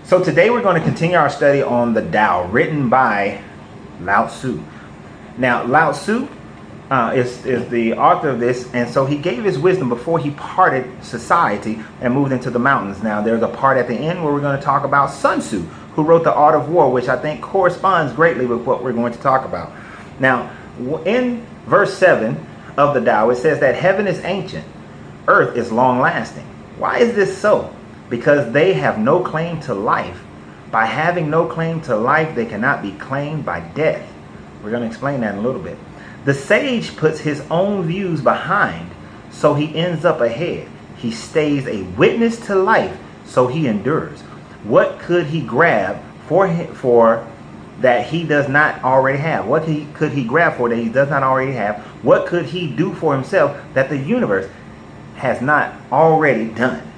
So today we're going to continue our study on the Tao, written by Lao Tzu. Now, Lao Tzu is the author of this, and so he gave his wisdom before he parted society and moved into the mountains. Now, there's a part at the end where we're going to talk about Sun Tzu, who wrote The Art of War, which I think corresponds greatly with what we're going to talk about. Now, in verse 7 of the Tao, it says that heaven is ancient, earth is long-lasting. Why is this so? Because they have no claim to life. By having no claim to life, they cannot be claimed by death. We're going to explain that in a little bit. The sage puts his own views behind, so he ends up ahead. He stays a witness to life, so he endures. What could he grab for that he does not already have? What could he grab for that he does not already have? What could he do for himself that the universe has not already done?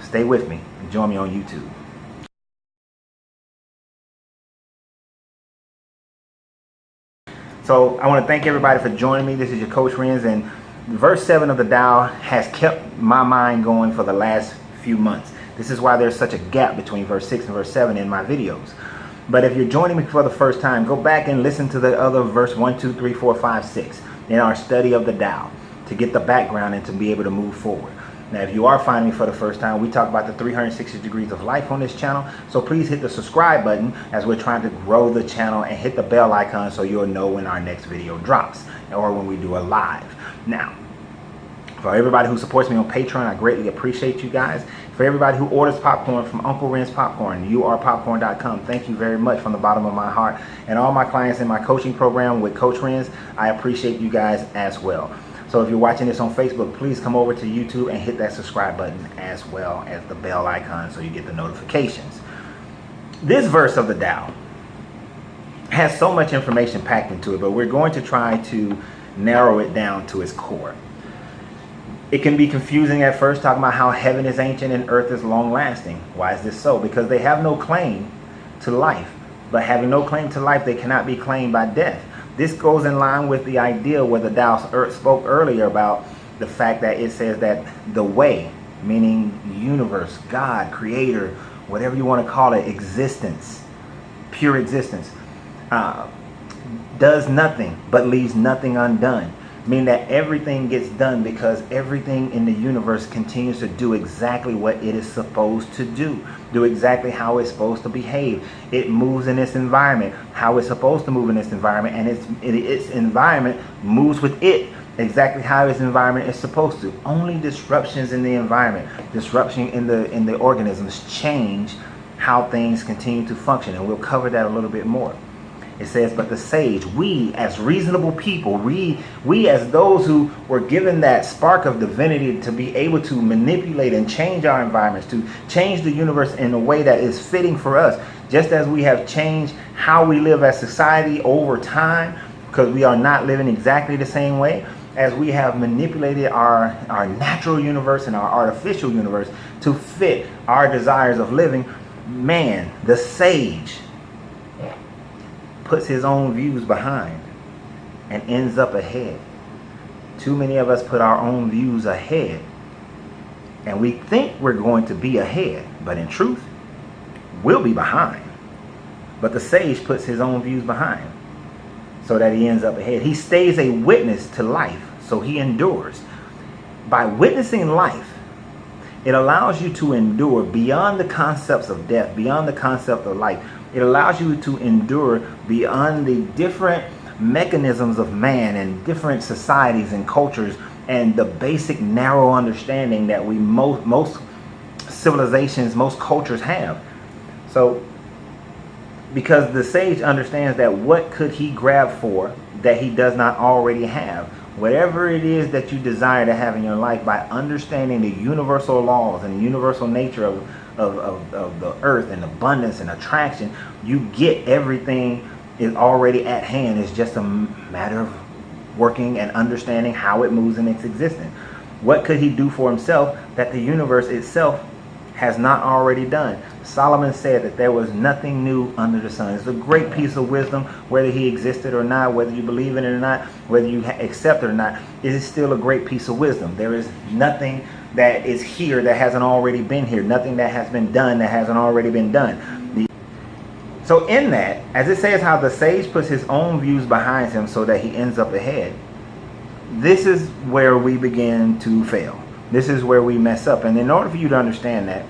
Stay with me and join me on YouTube. So I want to thank everybody for joining me. This is your Coach Renz, and verse 7 of the Tao has kept my mind going for the last few months. This is why there's such a gap between verse 6 and verse 7 in my videos. But if you're joining me for the first time, go back and listen to the other verse 1, 2, 3, 4, 5, 6 in our study of the Tao to get the background and to be able to move forward. Now, if you are finding me for the first time, we talk about the 360 degrees of life on this channel. So please hit the subscribe button as we're trying to grow the channel, and hit the bell icon so you'll know when our next video drops or when we do a live. Now, for everybody who supports me on Patreon, I greatly appreciate you guys. For everybody who orders popcorn from Uncle Renz Popcorn, urpopcorn.com, thank you very much from the bottom of my heart. And all my clients in my coaching program with Coach Renz, I appreciate you guys as well. So if you're watching this on Facebook, please come over to YouTube and hit that subscribe button as well as the bell icon so you get the notifications. This verse of the Tao has so much information packed into it, but we're going to try to narrow it down to its core. It can be confusing at first, talking about how heaven is ancient and earth is long-lasting. Why is this so? Because they have no claim to life. But having no claim to life, they cannot be claimed by death. This goes in line with the idea where the Tao spoke earlier about the fact that it says that the way, meaning universe, God, creator, whatever you want to call it, existence, pure existence, does nothing but leaves nothing undone. Meaning that everything gets done because everything in the universe continues to do exactly what it is supposed to do exactly how it's supposed to behave. It moves in its environment, how it's supposed to move in its environment, and its environment moves with it exactly how its environment is supposed to. Only disruptions in the environment, disruption in the organisms change how things continue to function, and we'll cover that a little bit more. It says, but the sage, we as reasonable people, we as those who were given that spark of divinity to be able to manipulate and change our environments, to change the universe in a way that is fitting for us, just as we have changed how we live as society over time, because we are not living exactly the same way, as we have manipulated our natural universe and our artificial universe to fit our desires of living. Man, the sage puts his own views behind and ends up ahead. Too many of us put our own views ahead, and we think we're going to be ahead, but in truth, we'll be behind. But the sage puts his own views behind so that he ends up ahead. He stays a witness to life, so he endures. By witnessing life, it allows you to endure beyond the concepts of death, beyond the concept of life. It allows you to endure beyond the different mechanisms of man and different societies and cultures and the basic narrow understanding that most civilizations, most cultures have. So, because the sage understands that what could he grab for that he does not already have? Whatever it is that you desire to have in your life, by understanding the universal laws and the universal nature of the earth and abundance and attraction, you get everything is already at hand. It's just a matter of working and understanding how it moves in its existence. What could he do for himself that the universe itself has not already done? Solomon said that there was nothing new under the sun. It's a great piece of wisdom, whether he existed or not, whether you believe in it or not, whether you accept it or not. It is still a great piece of wisdom. There is nothing that is here that hasn't already been here. Nothing that has been done that hasn't already been done. So in that, as it says how the sage puts his own views behind him so that he ends up ahead, this is where we begin to fail. This is where we mess up. And in order for you to understand that,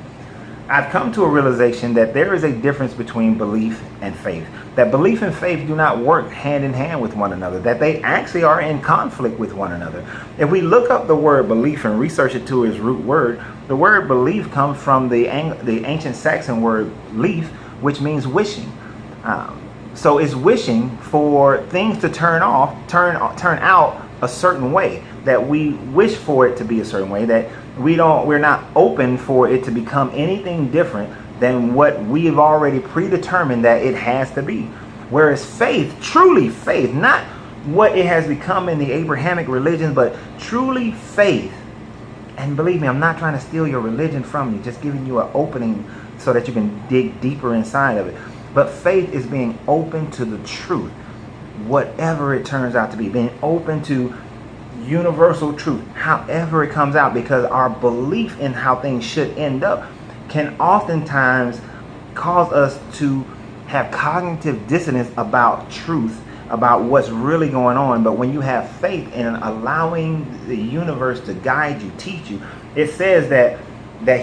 I've come to a realization that there is a difference between belief and faith. That belief and faith do not work hand in hand with one another. That they actually are in conflict with one another. If we look up the word belief and research it to its root word, the word belief comes from the ancient Saxon word leaf, which means wishing. So it's wishing for things to turn out a certain way. That we wish for it to be a certain way. That we're not open for it to become anything different than what we've already predetermined that it has to be. Whereas faith, truly faith, not what it has become in the Abrahamic religion, but truly faith. And believe me, I'm not trying to steal your religion from you, just giving you an opening so that you can dig deeper inside of it. But faith is being open to the truth, whatever it turns out to be, being open to universal truth, however it comes out, because our belief in how things should end up can oftentimes cause us to have cognitive dissonance about truth, about what's really going on. But when you have faith in allowing the universe to guide you, teach you, it says that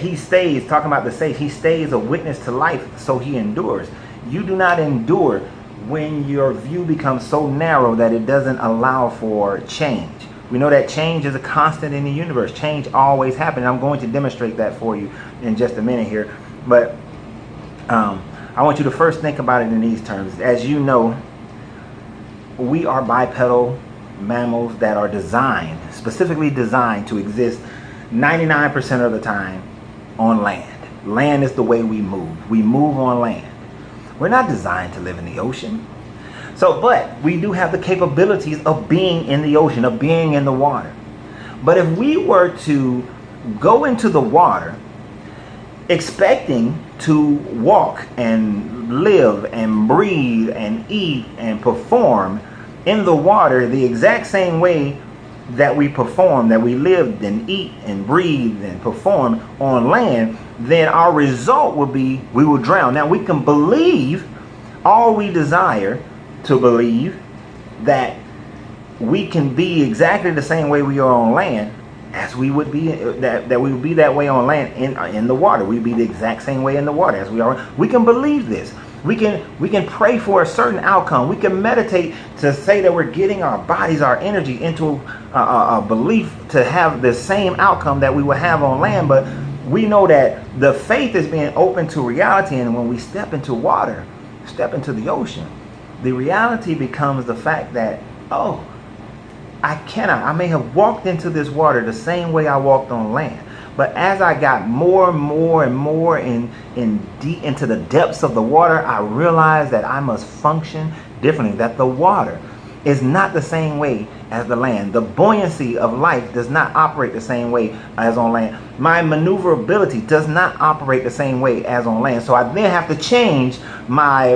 he stays, talking about the sage, he stays a witness to life, so he endures. You do not endure when your view becomes so narrow that it doesn't allow for change. We know that change is a constant in the universe. Change always happens. I'm going to demonstrate that for you in just a minute here. But I want you to first think about it in these terms. As you know, we are bipedal mammals that are designed, specifically designed to exist 99% of the time on land. Land is the way we move. We move on land. We're not designed to live in the ocean. So, but we do have the capabilities of being in the ocean, of being in the water. But if we were to go into the water expecting to walk and live and breathe and eat and perform in the water the exact same way that we perform, that we lived and eat and breathe and perform on land, then our result will be we will drown. Now we can believe all we desire to believe, that we can be exactly the same way we are on land as we would be, that we would be that way on land in the water. We'd be the exact same way in the water as we are. We can believe this. We can pray for a certain outcome. We can meditate to say that we're getting our bodies, our energy into a belief to have the same outcome that we would have on land. But we know that the faith is being open to reality, and when we step into water, step into the ocean, the reality becomes the fact that, oh, I may have walked into this water the same way I walked on land. But as I got more and more and more deep into the depths of the water, I realized that I must function differently, that the water is not the same way as the land. The buoyancy of life does not operate the same way as on land. My maneuverability does not operate the same way as on land. So I then have to change my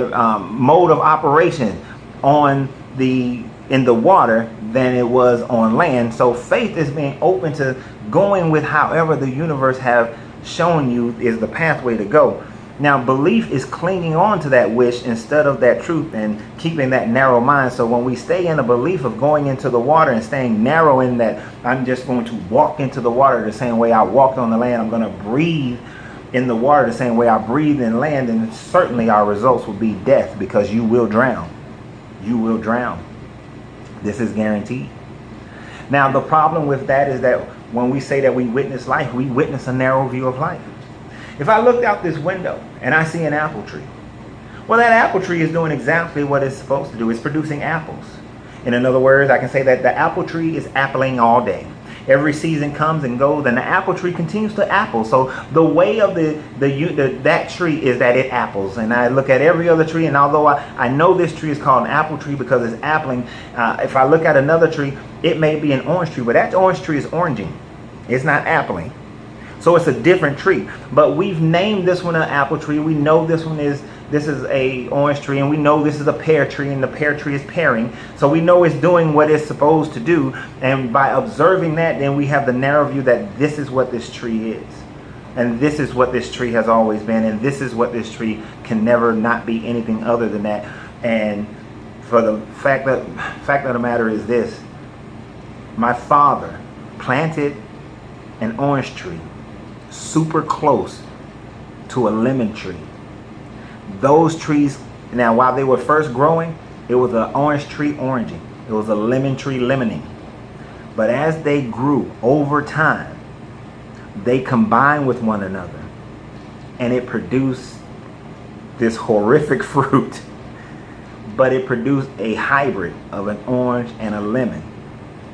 mode of operation in the water than it was on land. So faith is being open to going with however the universe have shown you is the pathway to go. Now, belief is clinging on to that wish instead of that truth and keeping that narrow mind. So when we stay in a belief of going into the water and staying narrow in that I'm just going to walk into the water the same way I walked on the land, I'm going to breathe in the water the same way I breathe in land, and certainly our results will be death, because you will drown. You will drown. This is guaranteed. Now, the problem with that is that when we say that we witness life, we witness a narrow view of life. If I looked out this window and I see an apple tree, well, that apple tree is doing exactly what it's supposed to do. It's producing apples. In other words, I can say that the apple tree is appling all day. Every season comes and goes, and the apple tree continues to apple. So the way of that tree is that it apples. And I look at every other tree, and although I know this tree is called an apple tree because it's appling, if I look at another tree, it may be an orange tree, but that orange tree is oranging. It's not appling. So it's a different tree. But we've named this one an apple tree. We know this one is this is a orange tree, and we know this is a pear tree, and the pear tree is pearing. So we know it's doing what it's supposed to do. And by observing that, then we have the narrow view that this is what this tree is. And this is what this tree has always been. And this is what this tree can never not be anything other than that. And for the fact of the matter is this: my father planted an orange tree super close to a lemon tree. Those trees, now while they were first growing, it was an orange tree oranging. It was a lemon tree lemoning. But as they grew over time, they combined with one another, and it produced this horrific fruit. But it produced a hybrid of an orange and a lemon.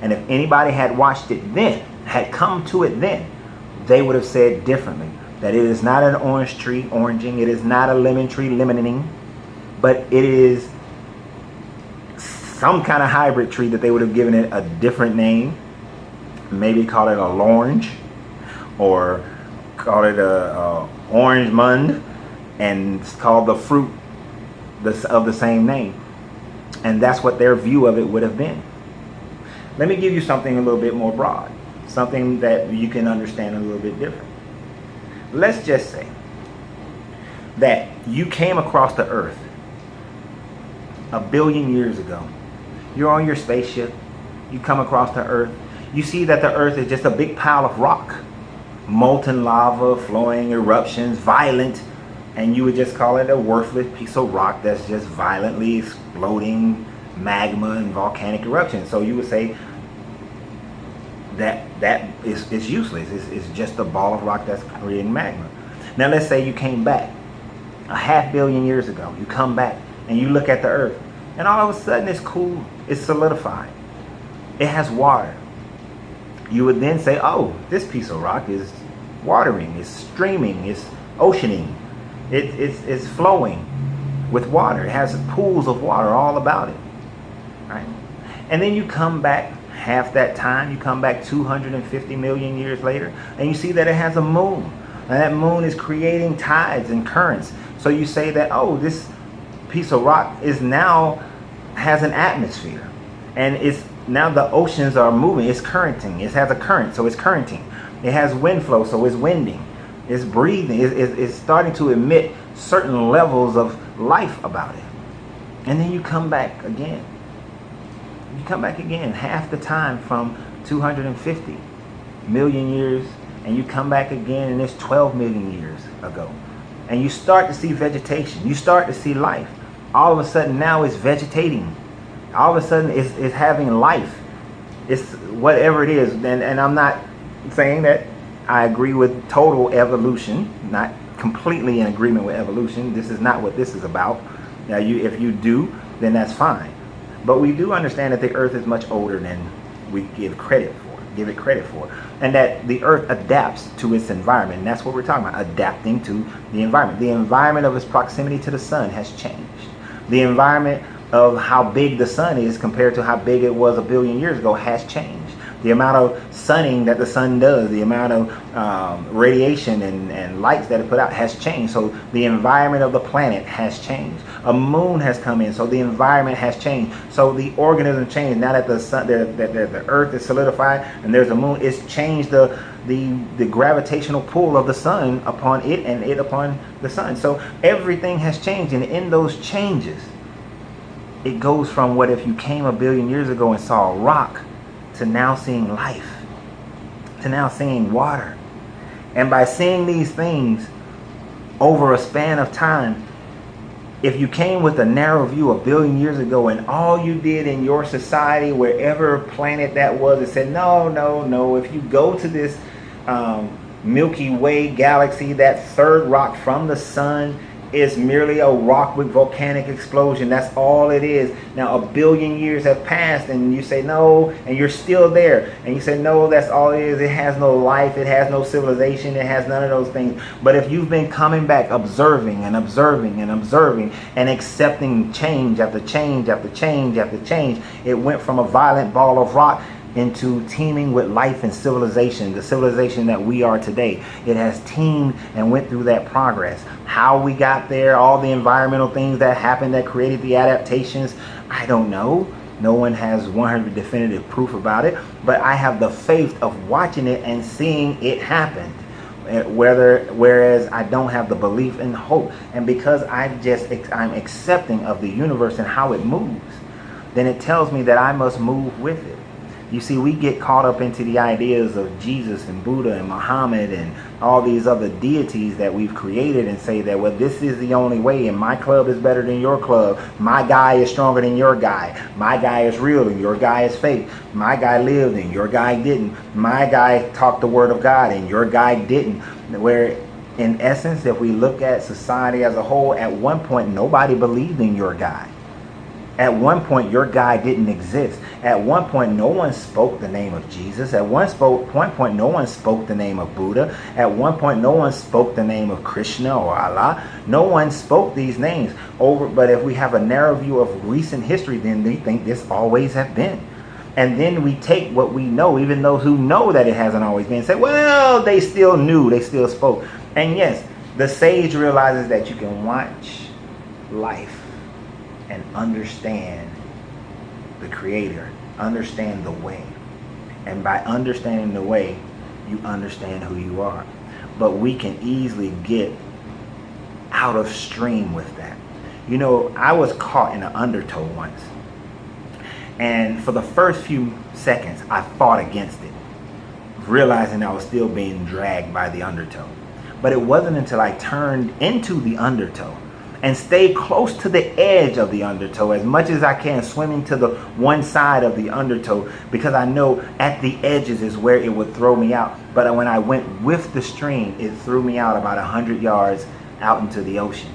And if anybody had watched it then, had come to it then, they would have said differently. That it is not an orange tree oranging, it is not a lemon tree lemoning, but it is some kind of hybrid tree that they would have given it a different name. Maybe call it a lorange, or call it a orange mund, and it's called the fruit of the same name. And that's what their view of it would have been. Let me give you something a little bit more broad, something that you can understand a little bit different. Let's just say that you came across the earth 1 billion years ago. You're on your spaceship, you come across the earth, you see that the earth is just a big pile of rock, molten lava, flowing eruptions, violent, and you would just call it a worthless piece of rock that's just violently exploding magma and volcanic eruption. So you would say that is useless. It's just a ball of rock that's creating magma. Now let's say you came back 500 million years ago. You come back and you look at the earth, and all of a sudden it's cool, it's solidified, it has water. You would then say, oh, this piece of rock is watering, it's streaming, it's oceaning, it's flowing with water. It has pools of water all about it, right? And then you come back half that time, you come back 250 million years later, and you see that it has a moon. And that moon is creating tides and currents. So you say that, oh, this piece of rock is now has an atmosphere. And it's now the oceans are moving, it's currenting. It has a current, so it's currenting. It has wind flow, so it's winding. It's breathing, it's starting to emit certain levels of life about it. And then you come back again. You come back again half the time from 250 million years, and you come back again and it's 12 million years ago. And you start to see vegetation. You start to see life. All of a sudden now it's vegetating. All of a sudden it's having life. It's whatever it is. And I'm not saying that I agree with total evolution, not completely in agreement with evolution. This is not what this is about. Now, if you do, then that's fine. But we do understand that the earth is much older than we give it credit for, and that the earth adapts to its environment. And that's what we're talking about, adapting to the environment. The environment of its proximity to the sun has changed. The environment of how big the sun is compared to how big it was 1 billion years ago has changed. The amount of sunning that the sun does, the amount of radiation and lights that it put out has changed. So the environment of the planet has changed. A moon has come in, so the environment has changed. So the organism changed. Now that the sun, the earth is solidified and there's a moon, it's changed the gravitational pull of the sun upon it and it upon the sun. So everything has changed, and in those changes, it goes from what if you came 1 billion years ago and saw a rock to now seeing life, to now seeing water. And by seeing these things over a span of time, if you came with a narrow view 1 billion years ago and all you did in your society, wherever planet that was, it said, no, if you go to this Milky Way galaxy, that third rock from the sun is merely a rock with volcanic explosion. That's all it is. Now 1 billion years have passed and you say no, and you're still there. And you say no, that's all it is. It has no life. It has no civilization. It has none of those things. But if you've been coming back observing and observing and observing and accepting change after change after change after change, it went from a violent ball of rock into teeming with life and civilization, the civilization that we are today. It has teamed and went through that progress. How we got there, all the environmental things that happened that created the adaptations, I don't know. No one has 100% definitive proof about it, but I have the faith of watching it and seeing it happen. Whereas I don't have the belief and hope, and because I'm accepting of the universe and how it moves, then it tells me that I must move with it. You see, we get caught up into the ideas of Jesus and Buddha and Muhammad and all these other deities that we've created and say that, well, this is the only way, and my club is better than your club. My guy is stronger than your guy. My guy is real and your guy is fake. My guy lived and your guy didn't. My guy talked the word of God and your guy didn't. Where in essence, if we look at society as a whole, at one point, nobody believed in your guy. At one point, your guy didn't exist. At one point, no one spoke the name of Jesus. At one point, no one spoke the name of Buddha. At one point, no one spoke the name of Krishna or Allah. No one spoke these names over. But if we have a narrow view of recent history, then they think this always have been. And then we take what we know, even those who know that it hasn't always been, and say, well, they still knew, they still spoke. And yes, the sage realizes that you can watch life and understand the Creator, understand the way. And by understanding the way, you understand who you are. But we can easily get out of stream with that. You know, I was caught in an undertow once. And for the first few seconds, I fought against it, realizing I was still being dragged by the undertow. But it wasn't until I turned into the undertow and stay close to the edge of the undertow as much as I can, swimming to the one side of the undertow, because I know at the edges is where it would throw me out. But when I went with the stream, it threw me out about 100 yards out into the ocean,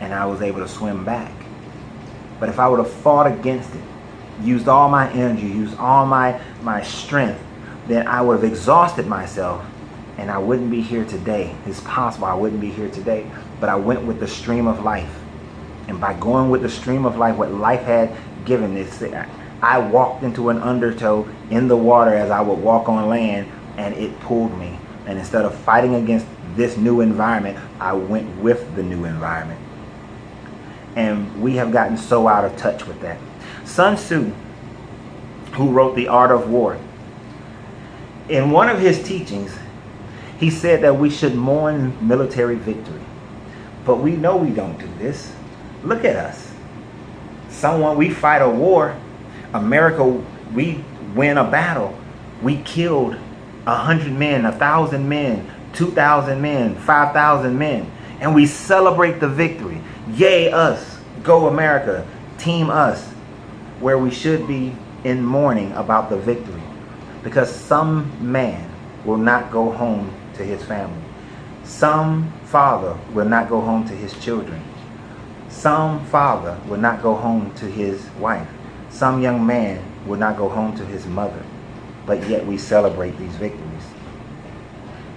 and I was able to swim back. But if I would have fought against it, used all my energy, used all my strength, then I would have exhausted myself, and I wouldn't be here today. It's possible I wouldn't be here today. But I went with the stream of life. And by going with the stream of life, what life had given this, I walked into an undertow in the water as I would walk on land, and it pulled me. And instead of fighting against this new environment, I went with the new environment. And we have gotten so out of touch with that. Sun Tzu, who wrote The Art of War, in one of his teachings, he said that we should mourn military victory. But we know we don't do this. Look at us. We fight a war. America, we win a battle. We killed 100 men, 1,000 men, 2,000 men, 5,000 men. And we celebrate the victory. Yay us. Go America. Team us. Where we should be in mourning about the victory. Because some man will not go home to his family. Some father will not go home to his children. Some father will not go home to his wife. Some young man will not go home to his mother. But yet we celebrate these victories.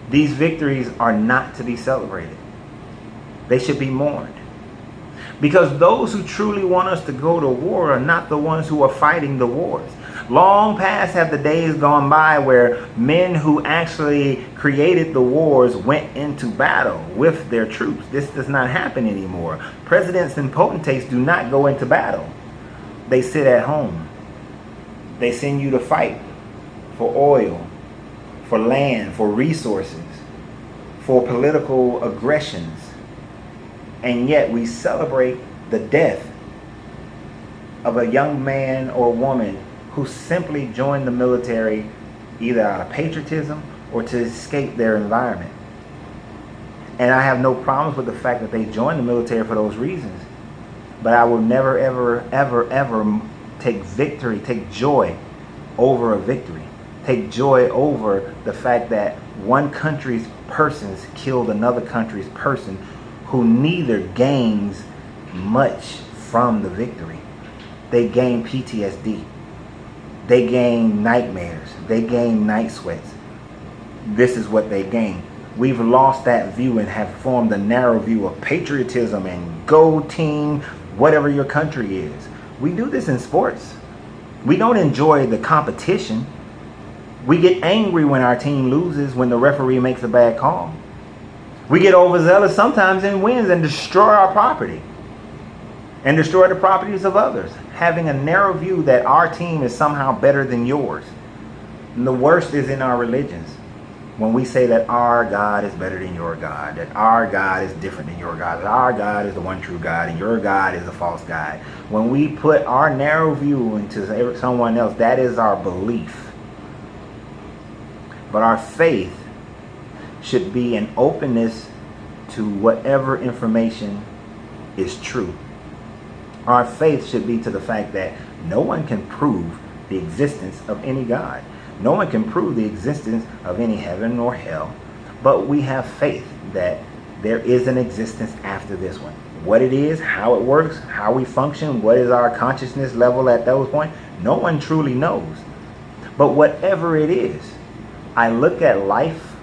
These victories are not to be celebrated. They should be mourned. Because those who truly want us to go to war are not the ones who are fighting the wars. Long past have the days gone by where men who actually created the wars went into battle with their troops. This does not happen anymore. Presidents and potentates do not go into battle. They sit at home. They send you to fight for oil, for land, for resources, for political aggressions. And yet we celebrate the death of a young man or woman who simply joined the military either out of patriotism or to escape their environment. And I have no problems with the fact that they joined the military for those reasons. But I will never, ever, ever, ever take joy over a victory. Take joy over the fact that one country's persons killed another country's person who neither gains much from the victory. They gain PTSD. They gain nightmares. They gain night sweats. This is what they gain. We've lost that view and have formed a narrow view of patriotism and go team, whatever your country is. We do this in sports. We don't enjoy the competition. We get angry when our team loses, when the referee makes a bad call. We get overzealous sometimes and wins and destroy our property and destroy the properties of others, having a narrow view that our team is somehow better than yours. And the worst is in our religions, when we say that our God is better than your God, that our God is different than your God, that our God is the one true God and your God is a false God. When we put our narrow view into someone else, that is our belief. But our faith should be an openness to whatever information is true. Our faith should be to the fact that no one can prove the existence of any God. No one can prove the existence of any heaven or hell. But we have faith that there is an existence after this one. What it is, how it works, how we function, what is our consciousness level at those points, no one truly knows. But whatever it is, I look at life,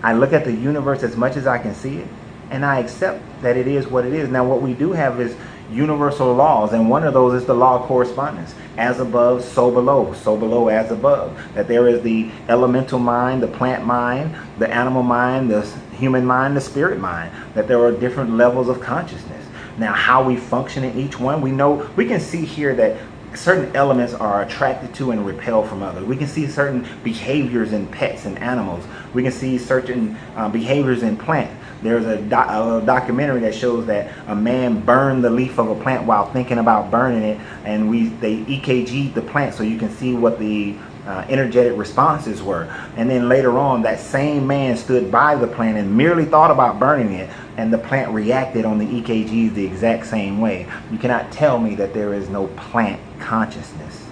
I look at the universe as much as I can see it, and I accept that it is what it is. Now, what we do have is universal laws, and one of those is the law of correspondence. As above, so below as above. That there is the elemental mind, the plant mind, the animal mind, the human mind, the spirit mind. That there are different levels of consciousness. Now, how we function in each one, we can see here that certain elements are attracted to and repel from others. We can see certain behaviors in pets and animals. We can see certain behaviors in plants. There's a documentary that shows that a man burned the leaf of a plant while thinking about burning it, and they EKG'd the plant so you can see what the energetic responses were. And then later on, that same man stood by the plant and merely thought about burning it, and the plant reacted on the EKGs the exact same way. You cannot tell me that there is no plant consciousness,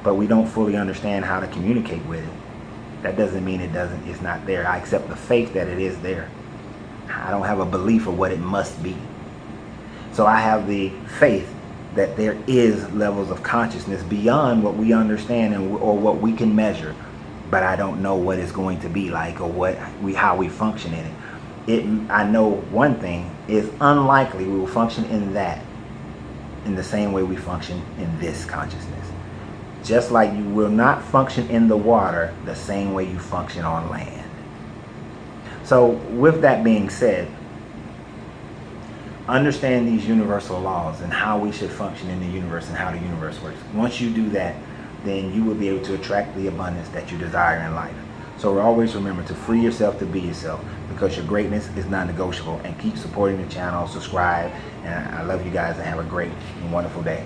but we don't fully understand how to communicate with it. That doesn't mean it's not there. I accept the faith that it is there. I don't have a belief of what it must be. So I have the faith that there is levels of consciousness beyond what we understand or what we can measure, but I don't know what it's going to be like or how we function in it. I know one thing is unlikely we will function in that in the same way we function in this consciousness. Just like you will not function in the water the same way you function on land. So with that being said, understand these universal laws and how we should function in the universe and how the universe works. Once you do that, then you will be able to attract the abundance that you desire in life. So always remember to free yourself to be yourself, because your greatness is non-negotiable. And keep supporting the channel, subscribe, and I love you guys and have a great and wonderful day.